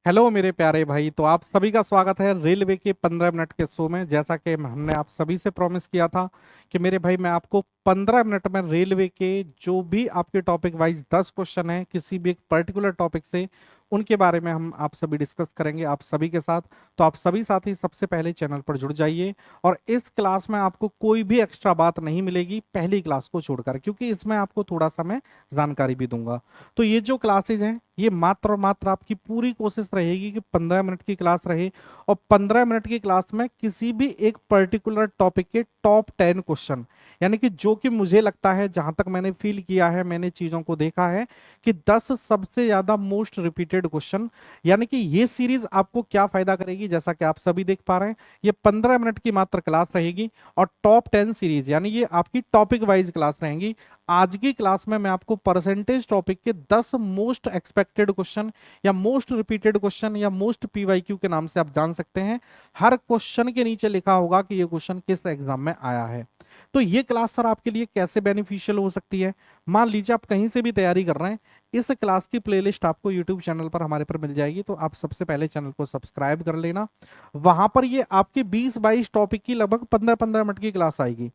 Hello मेरे प्यारे भाई। तो आप सभी का स्वागत है रेलवे के 15 मिनट के शो में। जैसा कि हमने आप सभी से प्रॉमिस किया था कि मेरे भाई मैं आपको 15 मिनट में रेलवे के जो भी आपके टॉपिक वाइज 10 क्वेश्चन हैं किसी भी एक पर्टिकुलर टॉपिक से, उनके बारे में हम आप सभी डिस्कस करेंगे आप सभी के साथ। तो आप सभी साथी सबसे पहले चैनल पर जुड़ जाइए। और इस क्लास में आपको कोई भी एक्स्ट्रा बात नहीं मिलेगी पहली क्लास को छोड़कर, क्योंकि इसमें आपको थोड़ा सा मैं जानकारी भी दूंगा। तो ये जो क्लासेज हैं ये मात्र और मात्र आपकी पूरी कोशिश रहेगी कि 15 मिनट की क्लास रहे, और 15 मिनट की क्लास में किसी भी एक पर्टिकुलर टॉपिक के टॉप 10 क्वेश्चन, यानी कि जो कि मुझे लगता है, जहां तक मैंने फील किया है, मैंने चीजों को देखा है कि 10 सबसे ज्यादा मोस्ट रिपीटेड क्वेश्चन, यानी कि ये सीरीज आपको क्या फायदा करेगी। जैसा कि आप सभी देख पा रहे हैं, ये 15 मिनट की मात्र क्लास रहेगी और टॉप 10 सीरीज, यानी ये आपकी टॉपिक वाइज क्लास रहेंगी। आज की क्लास में मैं आपको परसेंटेज टॉपिक के 10 मोस्ट एक्सपेक्टेड क्वेश्चन या मोस्ट रिपीटेड क्वेश्चन या मोस्ट पीवाईक्यू के नाम से आप जान सकते हैं, हर क्वेश्चन के नीचे लिखा होगा कि ये क्वेश्चन किस एग्जाम में आया है। तो ये क्लास सर आपके लिए कैसे बेनिफिशियल हो सकती है। मान लीजिए आप कहीं से भी तैयारी कर रहे हैं, इस क्लास की प्लेलिस्ट आपको यूट्यूब चैनल पर हमारे पर मिल जाएगी। तो आप सबसे पहले चैनल को सब्सक्राइब कर लेना। वहां पर ये आपके 20-22 टॉपिक की लगभग 15-15 मिनट की क्लास आएगी।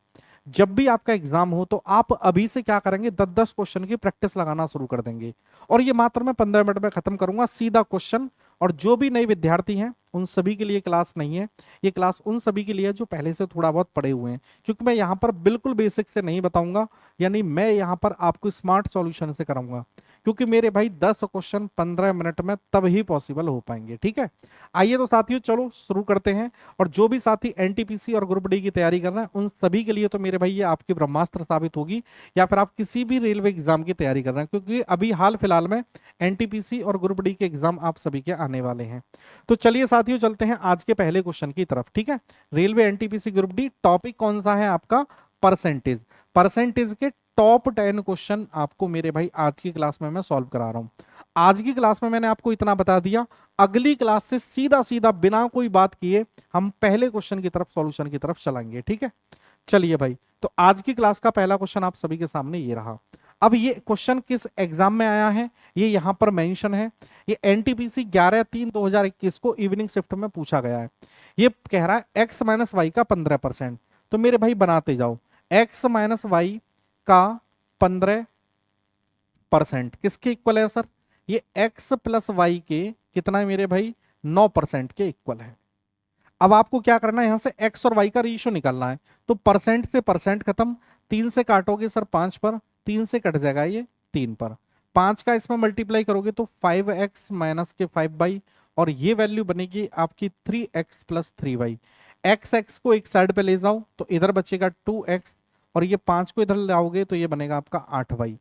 जब भी आपका एग्जाम हो तो आप अभी से क्या करेंगे, 10-10 क्वेश्चन की प्रैक्टिस लगाना शुरू कर देंगे। और ये मात्र मैं 15 मिनट में खत्म करूंगा सीधा क्वेश्चन। और जो भी नए विद्यार्थी हैं उन सभी के लिए क्लास नहीं है, ये क्लास उन सभी के लिए है जो पहले से थोड़ा बहुत पढ़े हुए हैं, क्योंकि मैं यहाँ पर बिल्कुल बेसिक से नहीं बताऊंगा, यानी मैं यहाँ पर आपको स्मार्ट सॉल्यूशन से कराऊंगा। क्योंकि मेरे भाई 10 क्वेश्चन 15 मिनट में तब ही पॉसिबल हो पाएंगे। ठीक है, आइए तो साथियों चलो शुरू करते हैं। और जो भी साथी एनटीपीसी और ग्रुप डी की तैयारी कर रहे हैं उन सभी के लिए तो मेरे भाई ये आपकी ब्रह्मास्त्र साबित होगी, या फिर आप किसी भी रेलवे एग्जाम की तैयारी कर रहे हैं, क्योंकि अभी हाल फिलहाल में एनटीपीसी और ग्रुप डी के एग्जाम आप सभी के आने वाले हैं। तो चलिए साथियों चलते हैं आज के पहले क्वेश्चन की तरफ। ठीक है, railway NTPC group D, topic कौन सा है आपका, परसेंटेज। परसेंटेज के टॉप 10 क्वेश्चन आपको मेरे भाई आज की क्लास में मैं सॉल्व करा रहा हूं। आज की क्लास में मैंने आपको इतना बता दिया, अगली क्लास से सीधा सीधा बिना कोई बात किए हम पहले क्वेश्चन की तरफ, सॉल्यूशन की तरफ चलेंगे। ठीक है, चलिए भाई। तो आज की क्लास का पहला क्वेश्चन आप सभी के सामने ये रहा। अब ये क्वेश्चन किस एग्जाम में आया है ये यहां पर मेंशन है। ये एनटीपीसी 11/3/2021 को इवनिंग शिफ्ट में पूछा गया है। ये कह रहा है x माइनस वाई का 15%। तो मेरे भाई बनाते जाओ, x माइनस वाई का 15% किसके इक्वल है सर, ये x प्लस वाई के कितना है मेरे भाई, 9% के इक्वल है। अब आपको क्या करना है, यहां से x और y का रेशियो निकालना है। तो परसेंट से परसेंट खत्म, 3 से काटोगे सर 5 पर, 3 से कट जाएगा ये 3 पर, 5 का इसमें मल्टीप्लाई करोगे तो 5x माइनस के 5y, और ये वैल्यू बनेगी आपकी 3x प्लस 3y। x को एक साइड पे ले जाओ तो इधर बचेगा 2x, और ये 5 को इधर लाओगे तो ये बनेगा आपका 8y।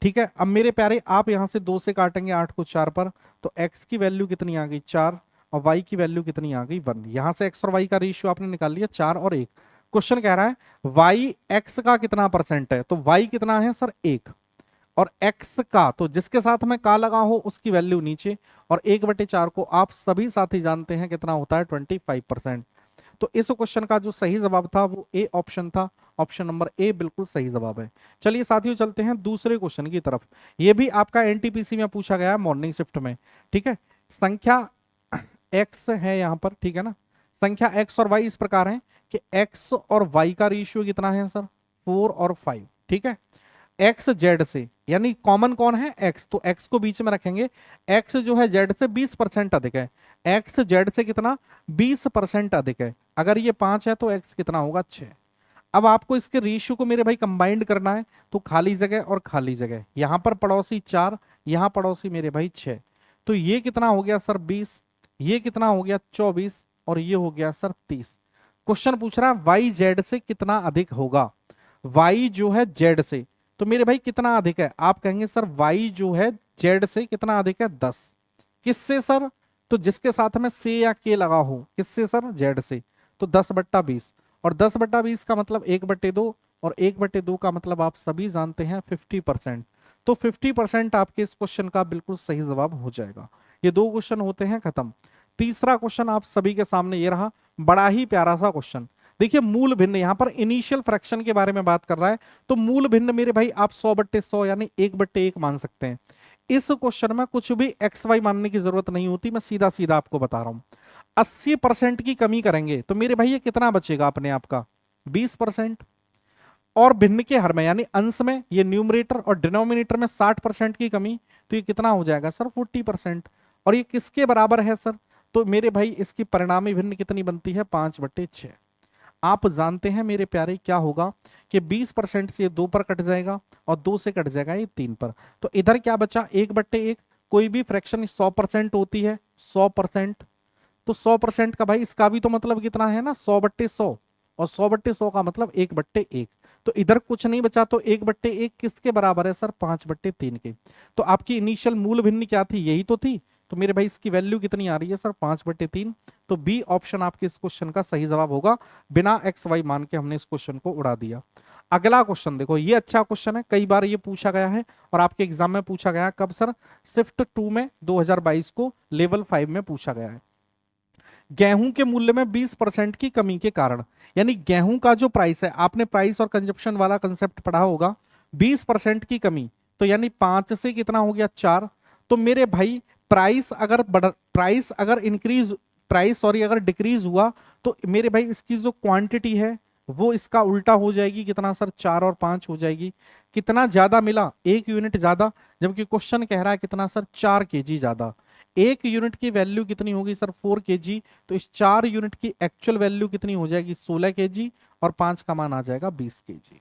ठीक है, अब मेरे प्यारे आप यहां से 2 से काटेंगे 8 को 4 पर, तो x की वैल्यू कितनी आ गई 4, और y की वैल्यू कितनी आ गई 1। यहां से x और y का रेशियो आपने निकाल लिया 4 और 1। क्वेश्चन कह रहा है y x का कितना परसेंट है, तो y कितना है सर 1, और x का तो जिसके साथ में का लगा हो उसकी वैल्यू नीचे, और 1/4 को आप सभी साथी जानते हैं कितना होता है 25%। तो इस क्वेश्चन का जो सही जवाब था वो ए ऑप्शन था, ऑप्शन नंबर ए बिल्कुल सही जवाब है। चलिए साथियों चलते हैं दूसरे क्वेश्चन की तरफ। ये भी आपका एनटीपीसी में पूछा गया है मॉर्निंग शिफ्ट में। ठीक है, संख्या एक्स है यहाँ पर, ठीक है ना। संख्या एक्स और वाई इस प्रकार है कि एक्स और वाई का रेशियो कितना है सर, 4 और 5। ठीक है, एक्स जेड से, यानी कॉमन कौन है एक्स, तो एक्स को बीच में रखेंगे। एक्स जो है जेड से 20% अधिक है, एक्स जेड से कितना 20% अधिक है। अगर ये 5 है तो एक्स कितना होगा 6। अब आपको इसके रेशियो को मेरे भाई कंबाइंड करना है, तो खाली जगह और खाली जगह, यहां पर पड़ोसी 4, यहां पड़ोसी मेरे भाई 6। तो ये कितना हो गया सर 20, ये कितना हो गया 24, और ये हो गया सर 30। क्वेश्चन पूछ रहा है वाई जेड से कितना अधिक होगा, वाई जो है जेड से, तो मेरे भाई कितना अधिक है, आप कहेंगे सर वाई जो है जेड से कितना अधिक है 10। किससे सर, तो जिसके साथ में से या के लगा हो, किससे सर जेड से, तो 10/20, और 10/20 का मतलब 1/2, और 1/2 का मतलब आप सभी जानते हैं 50%। तो 50% आपके इस क्वेश्चन का बिल्कुल सही जवाब हो जाएगा। ये 2 क्वेश्चन होते हैं खत्म। तीसरा क्वेश्चन आप सभी के सामने ये रहा, बड़ा ही प्यारा सा क्वेश्चन। देखिए मूल भिन्न, यहां पर इनिशियल फ्रैक्शन के बारे में बात कर रहा है, तो मूल भिन्न मेरे भाई आप 100/100 यानी 1/1 मान सकते हैं। इस क्वेश्चन में कुछ भी एक्स वाई मानने की जरूरत नहीं होती, मैं सीधा सीधा आपको बता रहा हूं। 80% की कमी करेंगे तो मेरे भाई ये कितना बचेगा अपने आप का, 20%। और भिन्न के हर में यानी अंश में, ये न्यूमरेटर और डिनोमिनेटर में 60% की कमी, तो ये कितना हो जाएगा सर, 40%। और ये किसके बराबर है सर, तो मेरे भाई इसकी परिणामी भिन्न कितनी बनती है, 5/6। आप जानते हैं मेरे प्यारे क्या होगा कि 20% से 2 पर कट जाएगा और 2 से कट जाएगा ये 3 पर, तो इधर क्या बचा, 1/1। कोई भी फ्रैक्शन 100% होती है, 100%, तो 100% का भाई इसका भी तो मतलब कितना है ना, 100/100, और 100/100 का मतलब 1/1। तो इधर कुछ नहीं बचा, तो 1/1 किसके बराबर है सर, 5/3 के। तो आपकी इनिशियल मूल भिन्न क्या थी, यही तो थी। तो मेरे भाई इसकी वैल्यू कितनी आ रही है सर, 5/3। तो बी ऑप्शन आपके इस क्वेश्चन का सही जवाब होगा। बिना एक्स वाई मान के हमने इस क्वेश्चन को उड़ा दिया। अगला क्वेश्चन देखो, ये अच्छा क्वेश्चन है, कई बार ये पूछा गया है और आपके एग्जाम में पूछा गया है। कब सर, शिफ्ट 2 में 2022 को लेवल 5 में पूछा गया है। गेहूं के मूल्य में 20% की कमी के कारण, यानी गेहूं का जो प्राइस है, आपने प्राइस और कंजप्शन वाला कंसेप्ट पढ़ा होगा, 20% की कमी, तो यानी 5 से कितना हो गया, 4। तो मेरे भाई प्राइस अगर इंक्रीज, प्राइस सॉरी अगर डिक्रीज हुआ, तो मेरे भाई इसकी जो क्वांटिटी है वो इसका उल्टा हो जाएगी, कितना सर, 4 और 5 हो जाएगी। कितना ज्यादा मिला, 1 यूनिट ज्यादा, जबकि क्वेश्चन कह रहा है कितना सर, 4 kg ज्यादा। 1 यूनिट की वैल्यू कितनी होगी सर, 4 kg, तो इस 4 यूनिट की एक्चुअल वैल्यू कितनी हो जाएगी, 16 kg, और 5 का मान आ जाएगा 20 kg।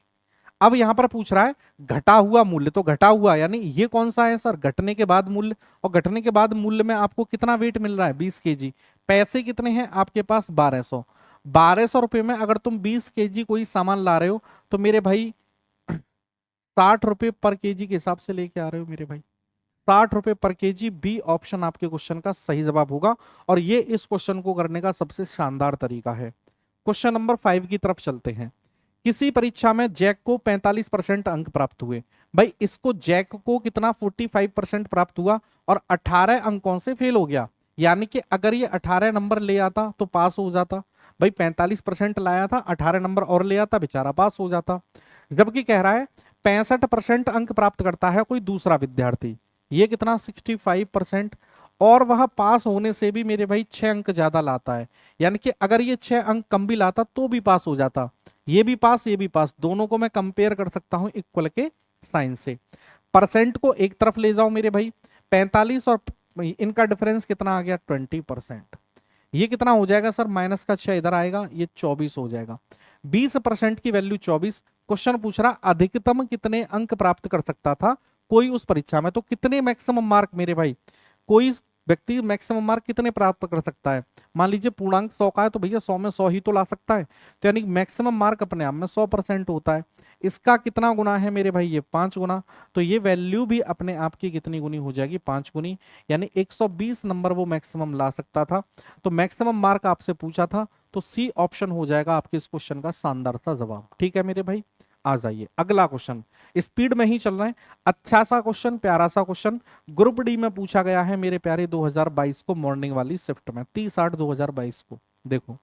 अब यहां पर पूछ रहा है घटा हुआ मूल्य, तो घटा हुआ यानी ये कौन सा है सर, घटने के बाद मूल्य, और घटने के बाद मूल्य में आपको कितना वेट मिल रहा है, 20 kg। पैसे कितने हैं आपके पास, 1200। 1200 रुपए में अगर तुम 20 kg कोई सामान ला रहे हो, तो मेरे भाई 60 रुपए पर केजी के हिसाब से लेके आ रहे हो मेरे भाई, 60 रुपए पर केजी। बी ऑप्शन आपके क्वेश्चन का सही जवाब होगा, और ये इस क्वेश्चन को करने का सबसे शानदार तरीका है। क्वेश्चन नंबर 5 की तरफ चलते हैं। किसी परीक्षा में जैक को 45% अंक प्राप्त हुए। भाई इसको जैक को कितना, 45% प्राप्त हुआ, और 18 अंकों से फेल हो गया। यानी कि अगर ये 18 नंबर ले आता तो पास हो जाता। भाई 45% लाया था, 18 नंबर और ले आता, बेचारा पास हो जाता। जबकि कह रहा है 65% अंक प्राप्त करता है कोई दूसरा विद्यार्थी, ये कितना, 65%, और वह पास होने से भी मेरे भाई 6 अंक ज्यादा लाता है। यानी कि अगर ये 6 अंक कम भी लाता तो भी पास हो जाता। ये भी पास, ये भी पास, दोनों को मैं कंपेयर कर सकता हूं इक्वल के साइन से। परसेंट को एक तरफ ले जाओ मेरे भाई, 45 और इनका डिफरेंस कितना आ गया, 20%। ये कितना हो जाएगा सर, माइनस का 6 इधर आएगा, ये 24 हो जाएगा। 20% की वैल्यू 24। क्वेश्चन पूछ रहा अधिकतम कितने अंक प्राप्त कर सकता था कोई उस परीक्षा में, तो कितने मैक्सिमम मार्क मेरे भाई, कोई व्यक्ति मैक्सिमम मार्क कितने प्राप्त कर सकता है। मान लीजिए पूर्णांक 100 का है, तो भैया 100 में 100 ही तो ला सकता है, तो यानी मैक्सिमम मार्क अपने आप में 100% होता है। इसका कितना गुना है मेरे भाई, ये 5 गुना, तो ये वैल्यू भी अपने आप की कितनी गुनी हो जाएगी, 5 गुनी, यानी 120 नंबर वो मैक्सिमम ला सकता था। तो मैक्सिमम मार्क आपसे पूछा था, तो सी ऑप्शन हो जाएगा आपके इस क्वेश्चन का शानदार सा जवाब। ठीक है मेरे भाई, आ जाइए अगला क्वेश्चन, स्पीड में ही चल रहे हैं। अच्छा सा क्वेश्चन, प्यारा सा क्वेश्चन, ग्रुप डी में पूछा गया है मेरे प्यारे 2022 को, मॉर्निंग वाली शिफ्ट में, 30/8/2022 को। देखो,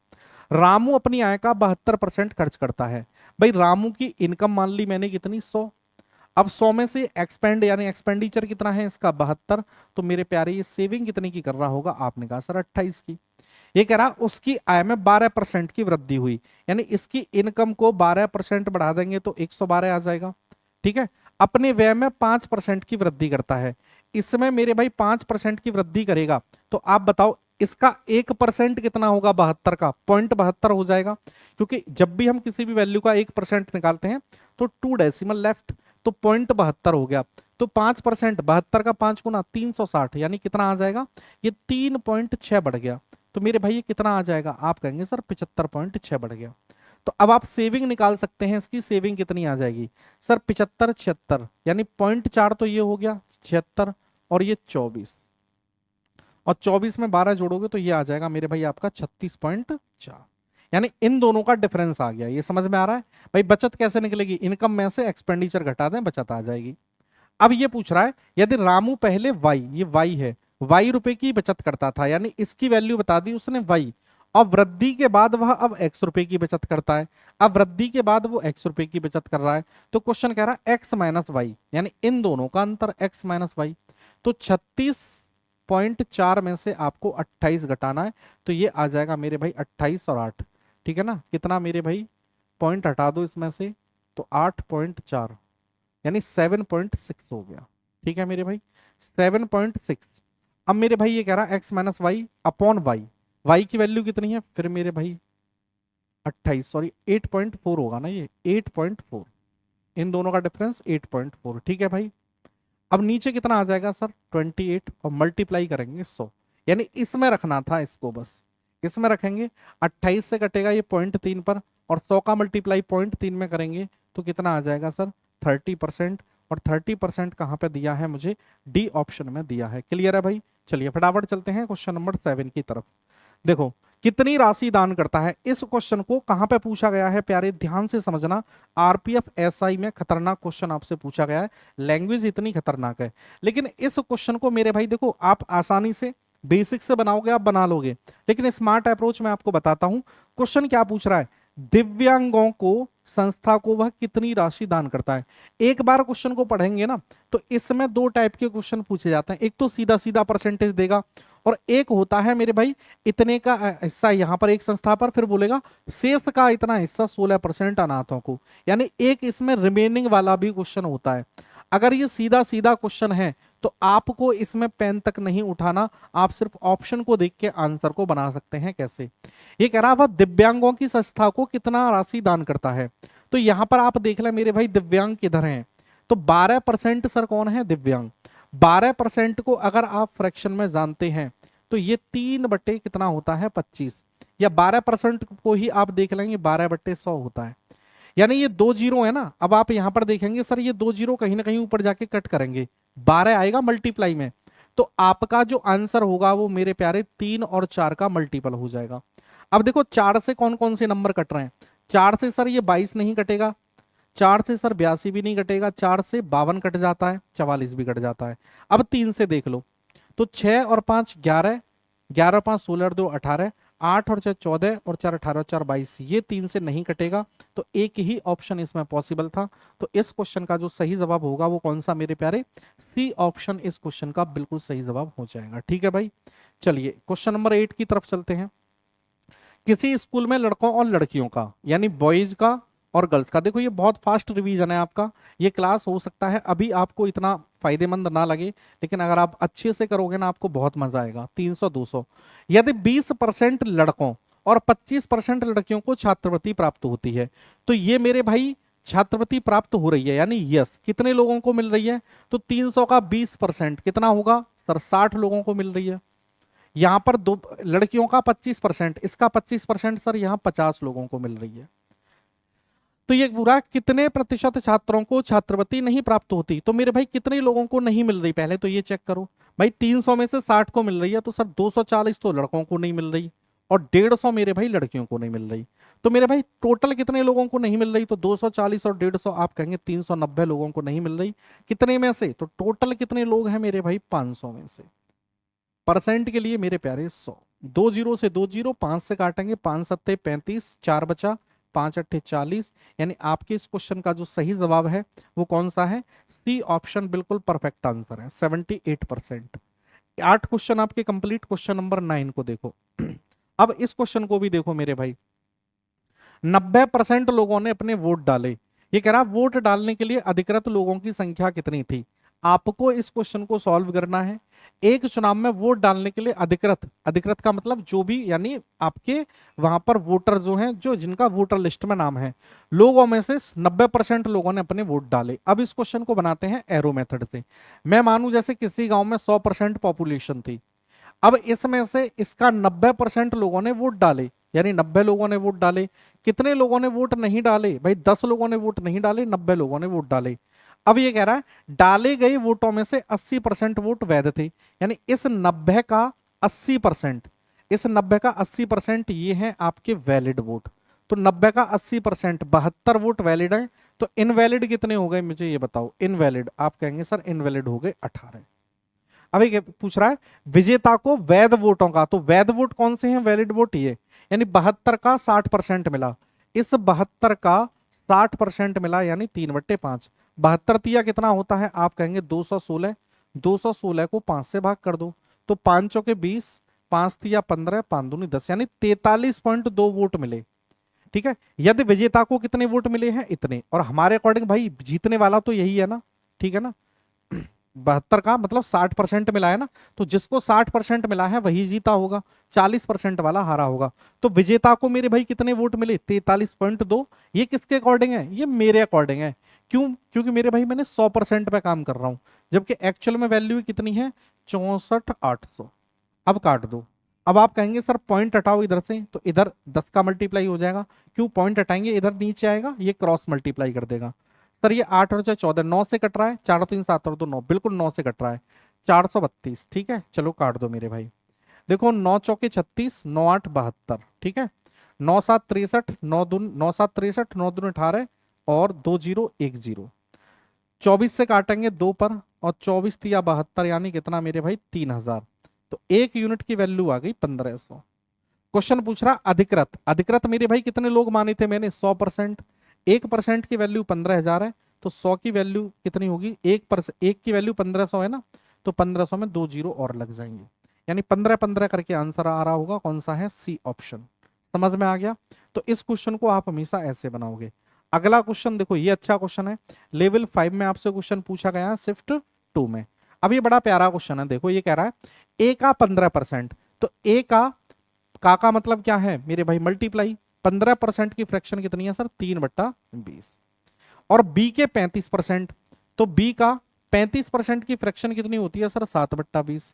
रामू अपनी आय का 72% खर्च करता है। भाई रामू की इनकम मान ली मैंने कितनी, 100। अब 100 में से एक्सपेंड यानी एक्सपेंडिचर कितना है इसका, 72। तो मेरे प्यारे ये सेविंग कितने की कर रहा होगा, आपने कहा सर 28 की। ये कह रहा उसकी आय में 12% की वृद्धि हुई, यानी इसकी इनकम को 12% बढ़ा देंगे तो 112 आ जाएगा। ठीक है, अपने व्यय में 5% की वृद्धि करता है। इसमें मेरे भाई 5% की वृद्धि करेगा, तो आप बताओ इसका 1% कितना होगा, 72 का 0.72 हो जाएगा। क्योंकि जब भी हम किसी भी वैल्यू का 1% निकालते हैं तो 2 डेसिमल लेफ्ट, तो 0.72 हो गया। तो 5%, 72 का 5 गुना 360, यानी कितना आ जाएगा, ये 3.6 बढ़ गया। तो मेरे भाई ये कितना आ जाएगा, आप कहेंगे सर 75.6 बढ़ गया। तो अब आप सेविंग निकाल सकते हैं, इसकी सेविंग कितनी आ जाएगी सर, 75 76, यानी 0.4 तो ये हो गया 76, और ये 24, और 24 में 12 जोड़ोगे तो ये आ जाएगा मेरे भाई आपका 36.4। यानी इन दोनों का डिफरेंस आ गया। ये समझ में आ रहा है भाई, बचत कैसे निकलेगी, इनकम में से एक्सपेंडिचर घटा दें, बचत आ जाएगी। अब ये पूछ रहा है यदि रामू पहले वाई, ये वाई है, वाई रुपए की बचत करता था, यानी इसकी वैल्यू बता दी उसने वाई, और वृद्धि के बाद वह अब एक्स रुपए की बचत करता है। अब वृद्धि के बाद वो एक्स रुपए की बचत कर रहा है, तो क्वेश्चन कह रहा है एक्स माइनस वाई, यानी इन दोनों का अंतर एक्स माइनस वाई। तो 36.4 में से आपको 28 घटाना है, तो ये आ जाएगा मेरे भाई 28 और 8, ठीक है ना। कितना मेरे भाई, पॉइंट हटा दो इसमें से, तो 8.4 यानी 7.6 हो गया, ठीक है मेरे भाई, 7.6। अब मेरे भाई ये कह रहा है x minus y upon y, y की वैल्यू कितनी है फिर मेरे भाई 28, सॉरी 8.4 होगा ना, ये 8.4, इन दोनों का डिफरेंस 8.4, ठीक है भाई। अब नीचे कितना आ जाएगा सर 28 और मल्टीप्लाई करेंगे 100, यानी इसमें रखना था इसको, बस इसमें रखेंगे। 28 से कटेगा ये 0.3 पर, और 100 का मल्टीप्लाई 0.3 में करेंगे तो कितना आ जाएगा सर 30%। और 30% कहाँ पे दिया है मुझे, डी ऑप्शन में दिया है। क्लियर है भाई। चलिए फटाफट चलते हैं क्वेश्चन नंबर 7 की तरफ। देखो कितनी राशि दान करता है, इस क्वेश्चन को कहां पे पूछा गया है प्यारे, ध्यान से समझना। आरपीएफ एसआई में खतरनाक क्वेश्चन आपसे पूछा गया है, लैंग्वेज इतनी खतरनाक है, लेकिन इस क्वेश्चन को मेरे भाई देखो आप आसानी से बेसिक से बनाओगे, आप बना लोगे, लेकिन स्मार्ट अप्रोच में आपको बताता हूं। क्वेश्चन क्या पूछ रहा है, दिव्यांगों को संस्था को वह कितनी राशि दान करता है। एक बार क्वेश्चन को पढ़ेंगे ना तो इसमें दो टाइप के क्वेश्चन पूछे जाते हैं, एक तो सीधा सीधा परसेंटेज देगा, और एक होता है मेरे भाई इतने का हिस्सा यहां पर एक संस्था पर, फिर बोलेगा शेष का इतना हिस्सा 16% अनाथों को, यानी एक इसमें रिमेनिंग वाला भी क्वेश्चन होता है। अगर ये सीधा सीधा क्वेश्चन है तो आपको इसमें पेन तक नहीं उठाना, आप सिर्फ ऑप्शन को देख के आंसर को बना सकते हैं। कैसे, ये कह रहा है वह दिव्यांगों की संस्था को कितना राशि दान करता है, तो यहां पर आप देख लें मेरे भाई दिव्यांग किधर हैं, तो 12% सर कौन है, दिव्यांग। 12% को अगर आप फ्रैक्शन में जानते हैं तो ये 3 बटे कितना होता है 25, या 12% को ही आप देख लेंगे 12/100 होता है, यानी ये 2 जीरो है ना। अब आप यहां पर देखेंगे सर ये 2 जीरो कहीं ना कहीं ऊपर जाके कट करेंगे, 12 आएगा मल्टीप्लाई में, तो आपका जो आंसर होगा वो मेरे प्यारे 3 और 4 का मल्टीपल हो जाएगा। अब देखो 4 से कौन कौन से नंबर कट रहे हैं, 4 से सर ये 22 नहीं कटेगा, 4 से सर 82 भी नहीं कटेगा, 4 से 52 कट जाता है, 44 भी कट जाता है। अब 3 से देख लो, तो 6 और 5 11, 11 और 5 16 और 2 18, 8 और 6 14 और 4 18 और 4 22, ये 3 से नहीं कटेगा, तो एक ही ऑप्शन इसमें पॉसिबल था। तो इस क्वेश्चन का जो सही जवाब होगा वो कौन सा मेरे प्यारे, सी ऑप्शन इस क्वेश्चन का बिल्कुल सही जवाब हो जाएगा। ठीक है भाई, चलिए क्वेश्चन नंबर 8 की तरफ चलते हैं। किसी स्कूल में लड़कों और लड़कियों का, यानी बॉयज का और गर्ल्स का, देखो ये बहुत फास्ट रिवीजन है आपका, ये क्लास हो सकता है अभी आपको इतना फायदेमंद ना लगे, लेकिन अगर आप अच्छे से करोगे ना आपको बहुत मजा आएगा। 300 200, यदि 20% लड़कों और 25% लड़कियों को छात्रवृत्ति प्राप्त होती है, तो ये मेरे भाई छात्रवृत्ति प्राप्त हो रही है, यानी यस कितने लोगों को मिल रही है, तो 300 का 20% कितना होगा सर, 60 लोगों को मिल रही है। यहां पर दो लड़कियों का 25%, इसका 25% सर यहां 50 लोगों को मिल रही है। तो ये पूरा कितने प्रतिशत छात्रों को छात्रवृत्ति नहीं प्राप्त होती, तो मेरे भाई कितने लोगों को नहीं मिल रही, पहले तो ये चेक करो भाई। 300 में से 60 को मिल रही है, तो सर 240 तो लड़कों को नहीं मिल रही, और 150 मेरे भाई लड़कियों को नहीं मिल रही, तो मेरे भाई टोटल कितने लोगों को नहीं मिल रही, तो 240 और 150 आप कहेंगे 390 लोगों को नहीं मिल रही। कितने में से, तो टोटल कितने लोग हैं मेरे भाई 500 में से। परसेंट के लिए मेरे प्यारे 100, 2 जीरो से 2 जीरो, 5 से काटेंगे, 5 सत्ते 35, 4 बचा, 5 अट्ठे 40, यानी आपके इस क्वेश्चन का जो सही जवाब है वो कौन सा है, सी ऑप्शन बिल्कुल परफेक्ट आंसर है, 78%। 8 क्वेश्चन आपके कंप्लीट। क्वेश्चन नंबर 9 को देखो। अब इस क्वेश्चन को भी देखो मेरे भाई, 90% लोगों ने अपने वोट डाले, ये कह रहा वोट डालने के लिए अधिकृत लोगों की संख्या कितनी थी। आपको इस क्वेश्चन को सॉल्व करना है। एक चुनाव में वोट डालने के लिए अधिकृत, अधिकृत का मतलब जो भी, यानी आपके वहां पर वोटर जो हैं, जो जिनका वोटर लिस्ट में नाम है, लोगों में से 90% लोगों ने अपने वोट डाले। अब इस क्वेश्चन को बनाते हैं एरो मेथड से। मैं मानूं जैसे किसी गांव में 100% पॉपुलेशन थी, अब इसमें से इसका 90% लोगों ने वोट डाले, यानी 90 लोगों ने वोट डाले। कितने लोगों ने वोट नहीं डाले भाई, 10 लोगों ने वोट नहीं डाले, 90 लोगों ने वोट डाले। अब ये कह रहा है डाले गए वोटों में से 80% वोट वैध थे, यानी इस 90 का 80%, इस 90 का 80% ये हैं आपके वैलिड वोट। तो 90 का 80%, 72 वोट वैलिड है, तो इनवैलिड कितने हो गए मुझे ये बताओ। इनवैलिड आप कहेंगे सर इनवैलिड हो गए 18। अब ये पूछ रहा है विजेता को वैध वोटों का, तो वैध वोट कौन से हैं, वैलिड वोट ये, यानी 72 का 60% मिला, इस 72 का 60% मिला, यानी 3/5। 72 तिया कितना होता है, आप कहेंगे 216, 216 को 5 से भाग कर दो, तो 5 चौके 20, 5 तिया 15, 5 दूनी 10, यानी 43.2 वोट मिले। ठीक है, यदि विजेता को कितने वोट मिले हैं, इतने, और हमारे अकॉर्डिंग भाई जीतने वाला तो यही है ना, ठीक है ना। 72 का मतलब 60% मिला है ना, तो जिसको 60% मिला है वही जीता होगा, 40% वाला हारा होगा। तो विजेता को मेरे भाई कितने वोट मिले, 43.2। ये किसके अकॉर्डिंग है, ये मेरे अकॉर्डिंग है। क्यों, क्योंकि मेरे भाई मैंने 100% पे काम कर रहा हूं, जबकि एक्चुअल में वैल्यू कितनी है, 64,800। अब काट दो। अब आप कहेंगे सर पॉइंट हटाओ इधर से, तो इधर 10 का मल्टीप्लाई हो जाएगा, क्यों, पॉइंट हटाएंगे इधर नीचे आएगा, ये क्रॉस मल्टीप्लाई कर देगा। सर ये 8 और 14, 9 से कट रहा है, 4 3 7 और 2 9, बिल्कुल 9 से कट रहा है, 432। ठीक है, चलो काट दो मेरे भाई। देखो 9 चौके 36, 9 8 72, ठीक है, 9 7 63, 9 दून 9 7 63, 9 दून 18, और 2 0 1 0। 24 से काटेंगे 2 पर, और 24 तिया 72, यानी कितना मेरे भाई, 3000। तो एक यूनिट की वैल्यू आ गई 1500। क्वेश्चन पूछ रहा अधिकृत, अधिकृत मेरे भाई कितने लोग माने थे मैंने, 100%। 1% की वैल्यू 15,000 है, तो 100 की वैल्यू कितनी होगी, 1%, 1 की वैल्यू 1500 है ना, तो 1500 में 2 जीरो और लग जाएंगे, यानी 15 15 करके आंसर आ रहा होगा, कौन सा है, सी ऑप्शन। समझ में आ गया। तो इस क्वेश्चन को आप हमेशा ऐसे बनाओगे। अगला क्वेश्चन देखो, ये अच्छा क्वेश्चन है, लेवल 5 में आपसे क्वेश्चन पूछा गया है शिफ्ट 2 में। अब ये बड़ा प्यारा क्वेश्चन है, देखो ये कह रहा है ए का 15%, तो ए का मतलब क्या है मेरे भाई, मल्टीप्लाई। 15% की फ्रैक्शन कितनी है सर, 3/20। और बी के 35%, तो बी का 35% की फ्रैक्शन कितनी होती है सर, 7/20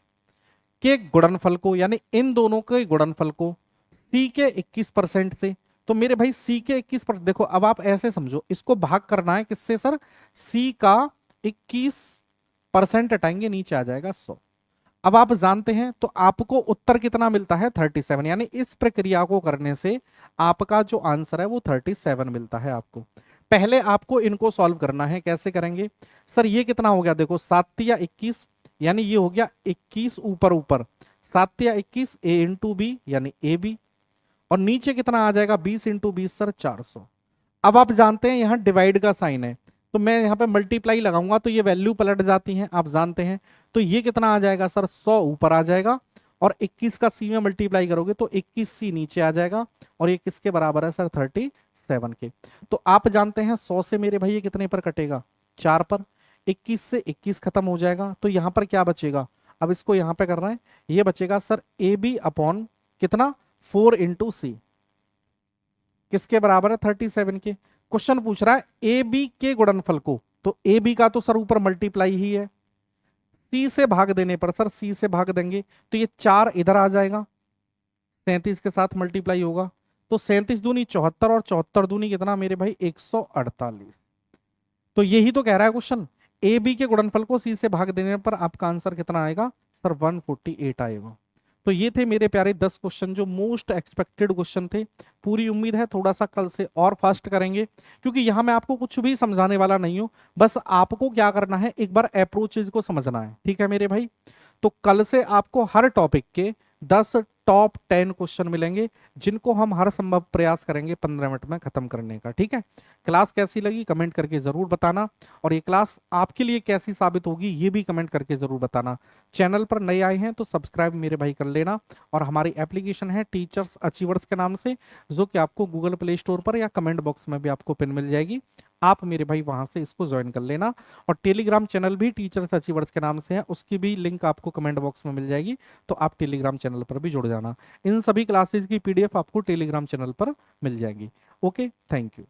के गुणनफल को, यानी इन दोनों के गुणनफल को सी के 21% से। तो मेरे भाई सी के 21%, देखो अब आप ऐसे समझो, इसको भाग करना है किससे सर, सी का 21% हटाएंगे, नीचे आ जाएगा 100। अब आप जानते हैं, तो आपको उत्तर कितना मिलता है, 37, यानी इस प्रक्रिया को करने से आपका जो आंसर है वो 37 मिलता है आपको। पहले आपको इनको सॉल्व करना है, कैसे करेंगे सर, ये कितना हो गया, देखो 7 या 21, यानी ये हो गया 21 ऊपर ऊपर, 7 या 21 ए इंटू बी, यानी ए बी, और नीचे कितना आ जाएगा, 20 इंटू 20 सर 400। अब आप जानते हैं यहाँ डिवाइड का साइन है, तो मैं यहाँ पे मल्टीप्लाई लगाऊंगा तो ये वैल्यू पलट जाती है, आप जानते हैं। तो ये कितना आ जाएगा सर, 100 ऊपर आ जाएगा, और 21 का सी में मल्टीप्लाई करोगे तो 21 सी नीचे आ जाएगा, और ये किसके बराबर है सर, 37 के। तो आप जानते हैं 100 से मेरे भाई ये कितने पर कटेगा, 4 पर, 21 से 21 खत्म हो जाएगा, तो यहाँ पर क्या बचेगा, अब इसको यहाँ पे कर रहे हैं, ये बचेगा सर ए बी अपॉन कितना, 4 इंटू सी, किसके बराबर है, 37 के। क्वेश्चन पूछ रहा है ए बी के गुणनफल को, तो ए बी का तो सर ऊपर मल्टीप्लाई ही है, सी से भाग देने पर, सर सी से भाग देंगे तो ये 4 इधर आ जाएगा, 37 के साथ मल्टीप्लाई होगा, तो 37 दूनी 74, और 74 दूनी कितना मेरे भाई, 148। तो यही तो कह रहा है क्वेश्चन, ए बी के गुणनफल को सी से भाग देने पर आपका आंसर कितना आएगा सर, 148 आएगा। तो ये थे मेरे प्यारे 10 क्वेश्चन जो मोस्ट एक्सपेक्टेड क्वेश्चन थे। पूरी उम्मीद है थोड़ा सा कल से और फास्ट करेंगे, क्योंकि यहाँ मैं आपको कुछ भी समझाने वाला नहीं हूँ, बस आपको क्या करना है, एक बार अप्रोचेज को समझना है, ठीक है मेरे भाई। तो कल से आपको हर टॉपिक के 10 टॉप 10 क्वेश्चन मिलेंगे, जिनको हम हर संभव प्रयास करेंगे 15 मिनट में खत्म करने का, ठीक है। क्लास कैसी लगी कमेंट करके जरूर बताना, और ये क्लास आपके लिए कैसी साबित होगी ये भी कमेंट करके जरूर बताना। चैनल पर नए आए हैं तो सब्सक्राइब मेरे भाई कर लेना, और हमारी एप्लीकेशन है टीचर्स अचीवर्स के नाम से, जो कि आपको गूगल प्ले स्टोर पर या कमेंट बॉक्स में भी आपको पिन मिल जाएगी, आप मेरे भाई वहां से इसको ज्वाइन कर लेना। और टेलीग्राम चैनल भी टीचर्स अचीवर्स के नाम से है, उसकी भी लिंक आपको कमेंट बॉक्स में मिल जाएगी, तो आप टेलीग्राम चैनल पर भी जुड़ जाना। इन सभी क्लासेस की पीडीएफ आपको टेलीग्राम चैनल पर मिल जाएगी। Okay, thank you.